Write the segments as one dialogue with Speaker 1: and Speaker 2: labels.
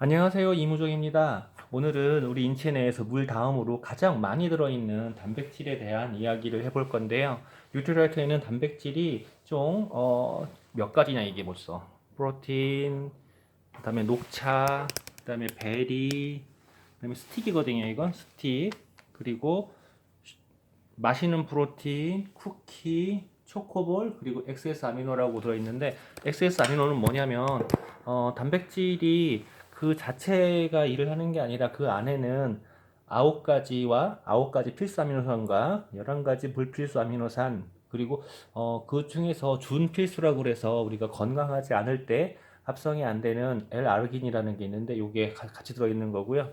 Speaker 1: 안녕하세요. 이무종입니다. 오늘은 우리 인체 내에서 물 다음으로 가장 많이 들어있는 단백질에 대한 이야기를 해볼 건데요. 뉴트리라이트에는 단백질이 몇 가지냐 이게 벌써. 프로틴, 그다음에 녹차, 그다음에 베리, 그다음에 스틱이거든요. 이건 스틱. 그리고 마시는 프로틴, 쿠키, 초코볼, 그리고 엑세스 아미노라고 들어있는데 엑세스 아미노는 뭐냐면 단백질이 그 자체가 일을 하는 게 아니라 그 안에는 9가지 필수 아미노산과 11가지 불필수 아미노산 그리고 그 중에서 준필수라고 그래서 우리가 건강하지 않을 때 합성이 안 되는 L-아르긴이라는 게 있는데 이게 같이 들어있는 거고요.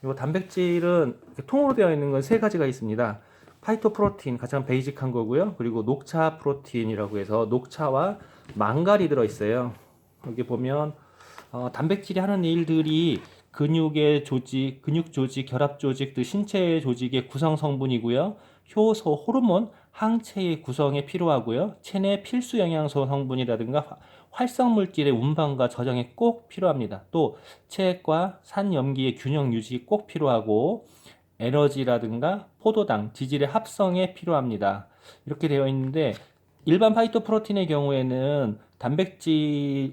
Speaker 1: 이 단백질은 통으로 되어 있는 건 세 가지가 있습니다. 파이토프로틴 가장 베이직한 거고요. 그리고 녹차 프로틴이라고 해서 녹차와 망갈이 들어있어요. 여기 보면 단백질이 하는 일들이 근육의 조직, 근육 조직, 결합 조직 등 신체의 조직의 구성 성분이고요. 효소, 호르몬, 항체의 구성에 필요하고요. 체내 필수 영양소 성분이라든가 활성 물질의 운반과 저장에 꼭 필요합니다. 또 체액과 산염기의 균형 유지 꼭 필요하고 에너지라든가 포도당, 지질의 합성에 필요합니다. 이렇게 되어 있는데 일반 파이토프로틴의 경우에는 단백질이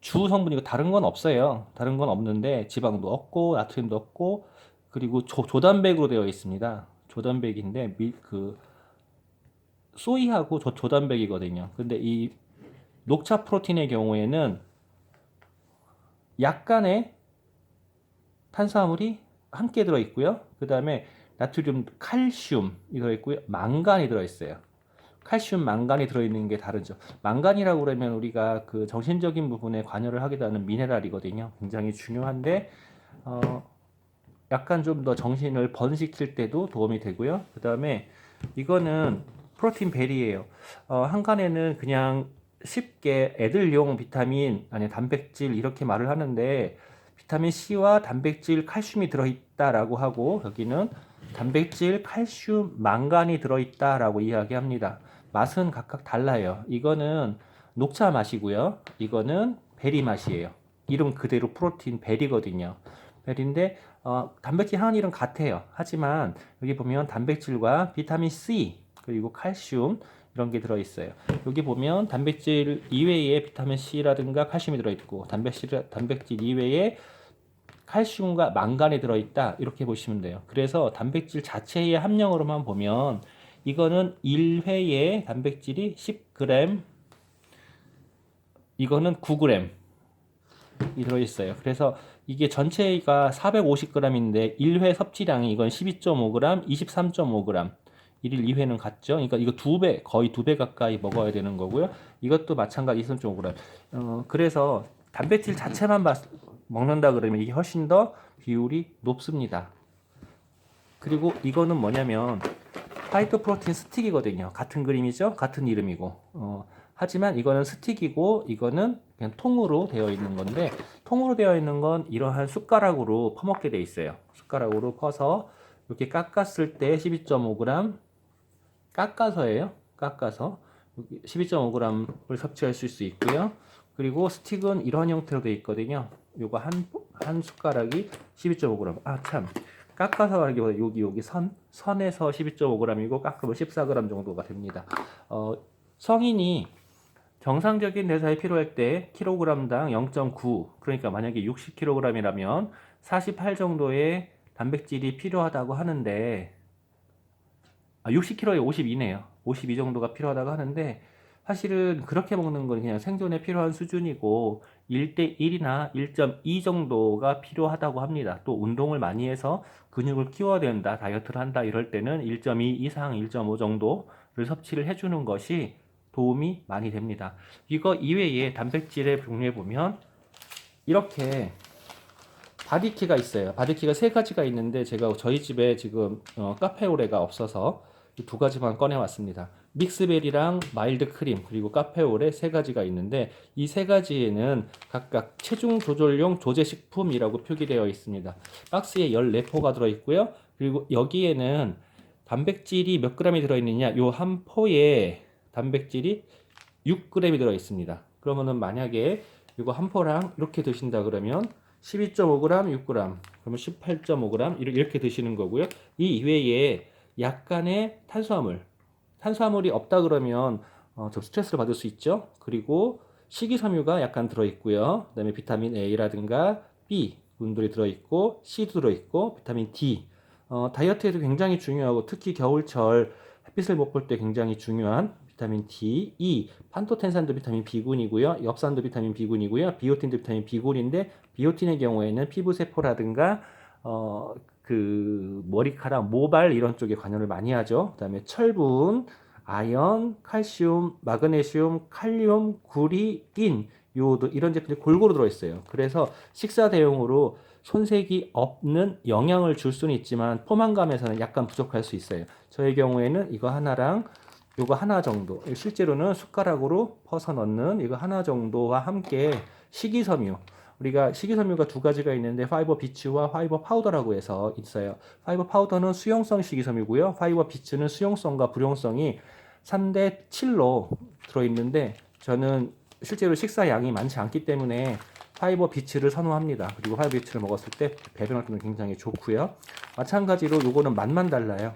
Speaker 1: 주 성분이고 다른 건 없어요. 다른 건 없는데 지방도 없고 나트륨도 없고 그리고 조단백으로 되어 있습니다. 조단백인데 소이하고 조단백이거든요. 근데 이 녹차 프로틴의 경우에는 약간의 탄수화물이 함께 들어 있고요. 그 다음에 나트륨, 칼슘이 들어 있고요. 망간이 들어 있어요. 칼슘, 망간이 들어있는 게 다르죠. 망간이라고 그러면 우리가 그 정신적인 부분에 관여를 하기도 하는 미네랄이거든요. 굉장히 중요한데, 어, 약간 좀 더 정신을 번식킬 때도 도움이 되고요. 그 다음에 이거는 프로틴 벨이에요. 한간에는 그냥 쉽게 애들용 비타민, 아니 단백질 이렇게 말을 하는데, 비타민 C와 단백질, 칼슘이 들어있다라고 하고, 여기는 단백질, 칼슘, 망간이 들어있다라고 이야기합니다. 맛은 각각 달라요. 이거는 녹차 맛이고요. 이거는 베리 맛이에요. 이름 그대로 프로틴 베리거든요. 베리인데 단백질 하는 일은 같아요. 하지만 여기 보면 단백질과 비타민 C 그리고 칼슘 이런 게 들어있어요. 여기 보면 단백질 이외에 비타민 C라든가 칼슘이 들어있고 단백질 이외에 칼슘과 망간이 들어있다 이렇게 보시면 돼요. 그래서 단백질 자체의 함량으로만 보면 이거는 1회에 단백질이 10g, 이거는 9g 이 들어있어요. 그래서 이게 전체가 450g인데 1회 섭취량이 이건 12.5g, 23.5g. 1일 2회는 같죠. 그러니까 이거 두 배, 거의 두 배 가까이 먹어야 되는 거고요. 이것도 마찬가지 23.5g. 그래서 단백질 자체만 먹는다 그러면 이게 훨씬 더 비율이 높습니다. 그리고 이거는 뭐냐면 파이토프로틴 스틱이거든요. 같은 그림이죠. 같은 이름이고. 하지만 이거는 스틱이고 이거는 그냥 통으로 되어 있는 건데 통으로 되어 있는 건 이러한 숟가락으로 퍼먹게 돼 있어요. 숟가락으로 퍼서 이렇게 깎았을 때 12.5g 깎아서예요. 깎아서 12.5g을 섭취할 수 있고요. 그리고 스틱은 이런 형태로 되어 있거든요. 요거 한 숟가락이 12.5g. 아, 참. 깎아서 하기보다 여기 선에서 12.5g이고 깎으면 14g 정도가 됩니다. 성인이 정상적인 대사에 필요할 때 킬로그램당 0.9, 그러니까 만약에 60kg이라면 48 정도의 단백질이 필요하다고 하는데 60kg에 52네요. 52 정도가 필요하다고 하는데 사실은 그렇게 먹는 건 그냥 생존에 필요한 수준이고 1대 1이나 1.2 정도가 필요하다고 합니다. 또 운동을 많이 해서 근육을 키워야 된다, 다이어트를 한다 이럴 때는 1.2 이상 1.5 정도를 섭취를 해주는 것이 도움이 많이 됩니다. 이거 이외에 단백질의 종류에 보면 이렇게 바디키가 있어요. 바디키가 세 가지가 있는데 제가 저희 집에 지금 카페오레가 없어서 이 두 가지만 꺼내 왔습니다. 믹스베리랑 마일드 크림 그리고 카페오레 세 가지가 있는데 이 세 가지에는 각각 체중 조절용 조제 식품이라고 표기되어 있습니다. 박스에 14포가 들어 있고요. 그리고 여기에는 단백질이 몇 g이 들어 있느냐? 요 한 포에 단백질이 6g이 들어 있습니다. 그러면은 만약에 이거 한 포랑 이렇게 드신다 그러면 12.5g, 6g, 그러면 18.5g 이렇게 드시는 거고요. 이 이외에 약간의 탄수화물이 없다 그러면 좀 스트레스를 받을 수 있죠. 그리고 식이섬유가 약간 들어있고요. 그다음에 비타민 A라든가 B 분들이 들어있고 C도 들어있고 비타민 D 다이어트에도 굉장히 중요하고 특히 겨울철 햇빛을 못 볼 때 굉장히 중요한 비타민 D, E, 판토텐산도 비타민 B군이고요. 엽산도 비타민 B군이고요. 비오틴도 비타민 B군인데 비오틴의 경우에는 피부 세포라든가 그 머리카락, 모발 이런 쪽에 관여를 많이 하죠. 그다음에 철분, 아연, 칼슘, 마그네슘, 칼륨, 구리, 인, 요오드 이런 제품들이 골고루 들어있어요. 그래서 식사 대용으로 손색이 없는 영향을 줄 수는 있지만 포만감에서는 약간 부족할 수 있어요. 저의 경우에는 이거 하나랑 이거 하나 정도, 실제로는 숟가락으로 퍼서 넣는 이거 하나 정도와 함께 식이섬유, 우리가 식이섬유가 두 가지가 있는데 파이버 비츠와 파이버 파우더라고 해서 있어요. 파이버 파우더는 수용성 식이섬유고요. 파이버 비츠는 수용성과 불용성이 3대 7로 들어있는데 저는 실제로 식사 양이 많지 않기 때문에 파이버 비츠를 선호합니다. 그리고 파이버 비츠를 먹었을 때 배변 활동도 굉장히 좋고요. 마찬가지로 요거는 맛만 달라요.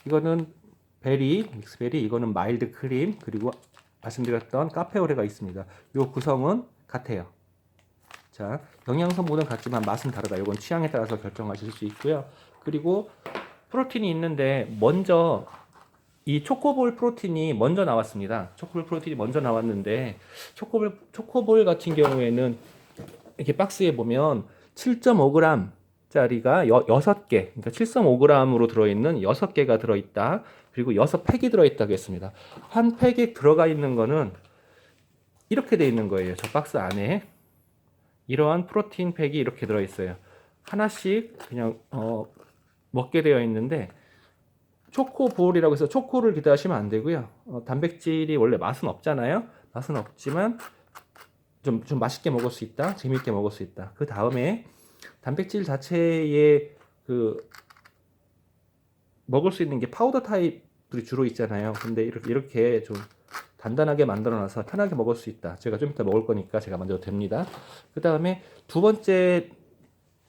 Speaker 1: 이거는 베리, 믹스베리, 이거는 마일드 크림, 그리고 말씀드렸던 카페오레가 있습니다. 요 구성은 같아요. 자, 영양성분은 같지만 맛은 다르다. 이건 취향에 따라서 결정하실 수 있고요. 그리고 프로틴이 있는데 먼저 이 초코볼 프로틴이 먼저 나왔습니다. 초코볼 프로틴이 먼저 나왔는데 초코볼 같은 경우에는 이렇게 박스에 보면 7.5g 짜리가 6개, 그러니까 7.5g으로 들어있는 6개가 들어있다. 그리고 6팩이 들어있다고 했습니다. 한 팩에 들어가 있는 거는 이렇게 돼 있는 거예요. 저 박스 안에 이러한 프로틴 팩이 이렇게 들어있어요. 하나씩 그냥 먹게 되어 있는데 초코볼이라고 해서 초코를 기대하시면 안 되고요. 단백질이 원래 맛은 없잖아요. 맛은 없지만 좀 맛있게 먹을 수 있다, 재미있게 먹을 수 있다. 그 다음에 단백질 자체에 그 먹을 수 있는 게 파우더 타입들이 주로 있잖아요. 근데 이렇게 좀 단단하게 만들어놔서 편하게 먹을 수 있다. 제가 좀 이따 먹을 거니까 제가 만져도 됩니다. 그 다음에 두 번째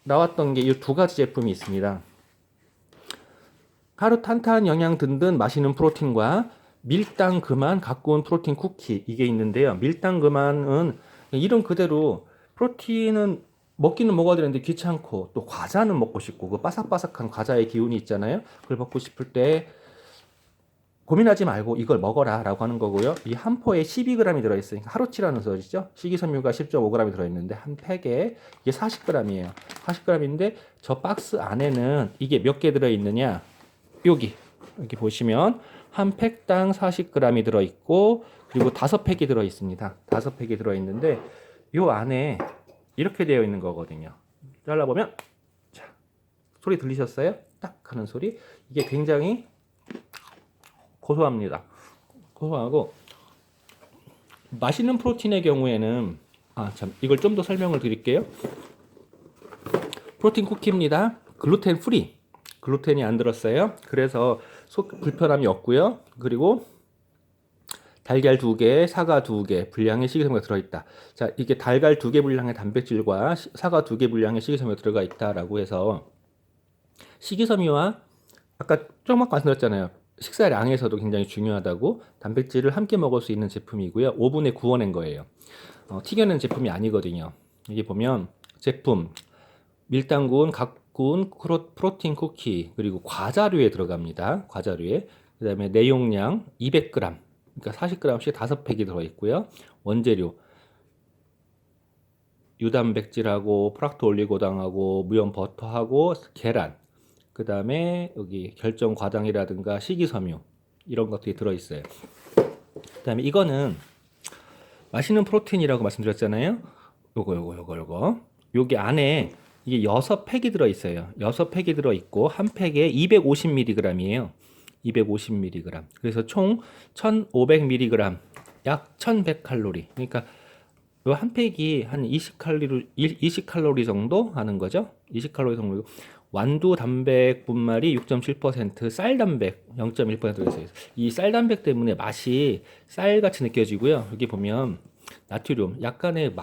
Speaker 1: 나왔던 게 이 두 가지 제품이 있습니다. 하루 탄탄 영양 든든 맛있는 프로틴과 밀당 그만 가꾸운 프로틴 쿠키 이게 있는데요. 밀당 그만은 이름 그대로 프로틴은 먹기는 먹어야 되는데 귀찮고 또 과자는 먹고 싶고 그 바삭바삭한 과자의 기운이 있잖아요. 그걸 먹고 싶을 때 고민하지 말고 이걸 먹어라 라고 하는 거고요. 이 한 포에 12g이 들어있으니까 하루치라는 소리죠. 식이섬유가 10.5g이 들어있는데 한 팩에 이게 40g이에요. 40g인데 저 박스 안에는 이게 몇 개 들어있느냐, 여기 보시면 한 팩당 40g이 들어있고 그리고 5팩이 들어있습니다. 5팩이 들어있는데 요 안에 이렇게 되어 있는 거거든요. 잘라보면 자, 소리 들리셨어요? 딱 하는 소리. 이게 굉장히 고소합니다. 고소하고 맛있는 프로틴의 경우에는 참 이걸 좀 더 설명을 드릴게요. 프로틴 쿠키입니다. 글루텐 프리. 글루텐이 안 들었어요. 그래서 속 불편함이 없고요. 그리고 달걀 2개, 사과 2개 분량의 식이섬유가 들어있다. 자, 이게 달걀 2개 분량의 단백질과 사과 2개 분량의 식이섬유가 들어가 있다라고 해서 식이섬유와 아까 조금 말씀드렸잖아요. 식사량에서도 굉장히 중요하다고. 단백질을 함께 먹을 수 있는 제품이고요. 오븐에 구워낸 거예요. 튀겨낸 제품이 아니거든요. 이게 보면 제품 밀당 구운 구운 프로틴 쿠키 그리고 과자류에 들어갑니다. 과자류에. 그 다음에 내용량 200g 그러니까 40g씩 5팩이 들어있고요. 원재료 유단백질하고 프락토 올리고당하고 무염 버터하고 계란, 그 다음에 여기 결정 과당이라든가 식이섬유 이런 것들이 들어있어요. 그 다음에 이거는 맛있는 프로틴이라고 말씀드렸잖아요. 요거 여기 안에 이게 6팩이 들어있어요. 6팩이 들어있고 한 팩에 250mg이에요. 250mg. 그래서 총 1500mg, 약 1100칼로리. 그러니까 요 한 팩이 한 20칼로리 정도 하는 거죠. 20칼로리 정도. 완두 단백 분말이 6.7%, 쌀 단백 0.1% 있어요. 이 쌀 단백 때문에 맛이 쌀같이 느껴지고요. 여기 보면 나트륨, 약간의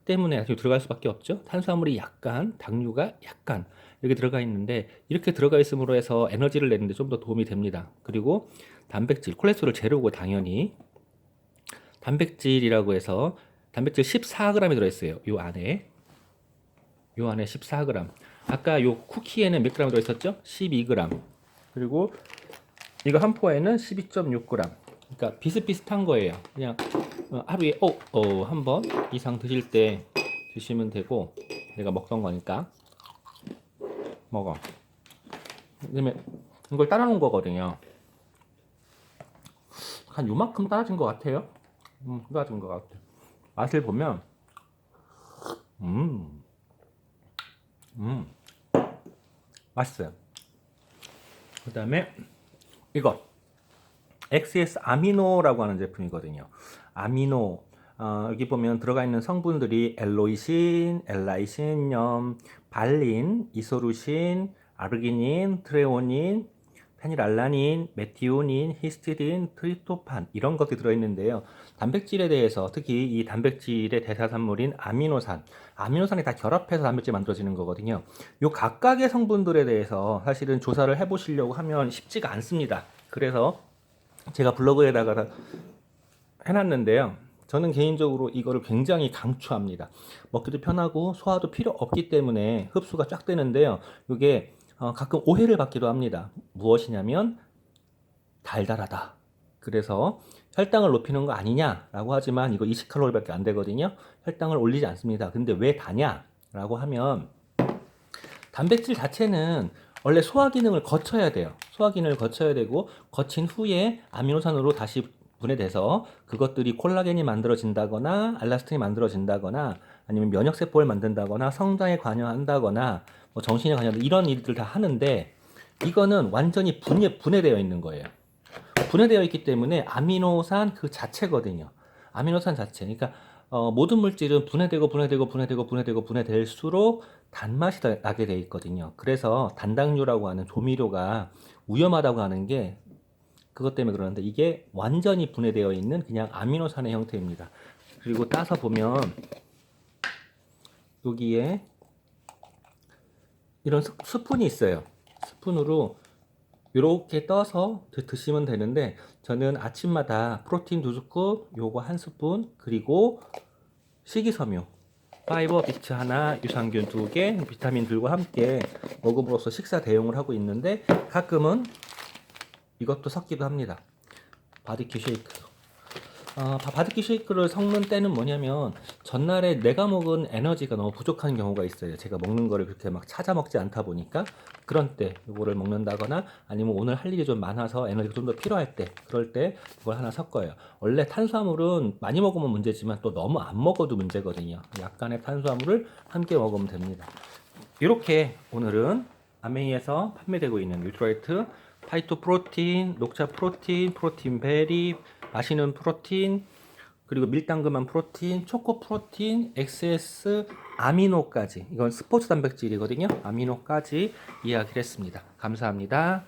Speaker 1: 때문에 지금 들어갈 수밖에 없죠. 탄수화물이 약간, 당류가 약간 이렇게 들어가 있는데 이렇게 들어가 있음으로 해서 에너지를 내는데 좀 더 도움이 됩니다. 그리고 단백질, 콜레스테롤 제로고 당연히 단백질이라고 해서 단백질 14g이 들어있어요. 요 안에 14g. 아까 요 쿠키에는 몇 g 들어있었죠? 12g. 그리고 이거 한 포에는 12.6g. 그러니까 비슷비슷한 거예요. 그냥 하루에 한 번 이상 드실 때 드시면 되고, 내가 먹던 거니까 먹어. 그다음에 이걸 따라놓은 거거든요. 한 요만큼 따라진 것 같아요. 따라진 것 같아. 맛을 보면 음, 맛있어요. 그다음에 이거 XS 아미노라고 하는 제품이거든요. 아미노, 여기 보면 들어가 있는 성분들이 엘로이신, 엘라이신염, 발린, 이소루신, 아르기닌, 트레오닌, 페닐알라닌, 메티오닌, 히스티딘, 트리토판 이런 것들이 들어있는데요. 단백질에 대해서 특히 이 단백질의 대사산물인 아미노산이 다 결합해서 단백질 만들어지는 거거든요. 요 각각의 성분들에 대해서 사실은 조사를 해보시려고 하면 쉽지가 않습니다. 그래서 제가 블로그에다가 해놨는데요. 저는 개인적으로 이거를 굉장히 강추합니다. 먹기도 편하고 소화도 필요 없기 때문에 흡수가 쫙 되는데요. 이게 가끔 오해를 받기도 합니다. 무엇이냐면 달달하다. 그래서 혈당을 높이는 거 아니냐라고 하지만 이거 20칼로리밖에 안 되거든요. 혈당을 올리지 않습니다. 근데 왜 다냐라고 하면 단백질 자체는 원래 소화 기능을 거쳐야 돼요. 소화 기능을 거쳐야 되고 거친 후에 아미노산으로 다시 분해돼서 그것들이 콜라겐이 만들어진다거나 알라스틴이 만들어진다거나 아니면 면역세포를 만든다거나 성장에 관여한다거나 뭐 정신에 관여한다 이런 일들 다 하는데 이거는 완전히 분해되어 있는 거예요. 분해되어 있기 때문에 아미노산 그 자체거든요. 아미노산 자체. 그러니까 모든 물질은 분해될수록 단맛이 나게 돼 있거든요. 그래서 단당류라고 하는 조미료가 위험하다고 하는 게 그것 때문에 그러는데 이게 완전히 분해되어 있는 그냥 아미노산의 형태입니다. 그리고 따서 보면 여기에 이런 스푼이 있어요. 스푼으로 이렇게 떠서 드시면 되는데 저는 아침마다 프로틴 2스쿱, 요거 1스푼, 그리고 식이섬유, 파이버 비트 하나, 유산균 2개, 비타민들과 함께 먹음으로써 식사 대용을 하고 있는데 가끔은 이것도 섞기도 합니다. 바디큐 쉐이크. 바디큐 쉐이크를 섞는 때는 뭐냐면 전날에 내가 먹은 에너지가 너무 부족한 경우가 있어요. 제가 먹는 거를 그렇게 막 찾아 먹지 않다 보니까 그런 때 이거를 먹는다거나 아니면 오늘 할 일이 좀 많아서 에너지가 좀 더 필요할 때 그럴 때 이걸 하나 섞어요. 원래 탄수화물은 많이 먹으면 문제지만 또 너무 안 먹어도 문제거든요. 약간의 탄수화물을 함께 먹으면 됩니다. 이렇게 오늘은 아메이에서 판매되고 있는 뉴트라이트 파이토 프로틴, 녹차 프로틴, 프로틴 베리, 마시는 프로틴, 그리고 밀당금한 프로틴, 초코 프로틴, XS 아미노까지 이건 스포츠 단백질이거든요. 아미노까지 이야기를 했습니다. 감사합니다.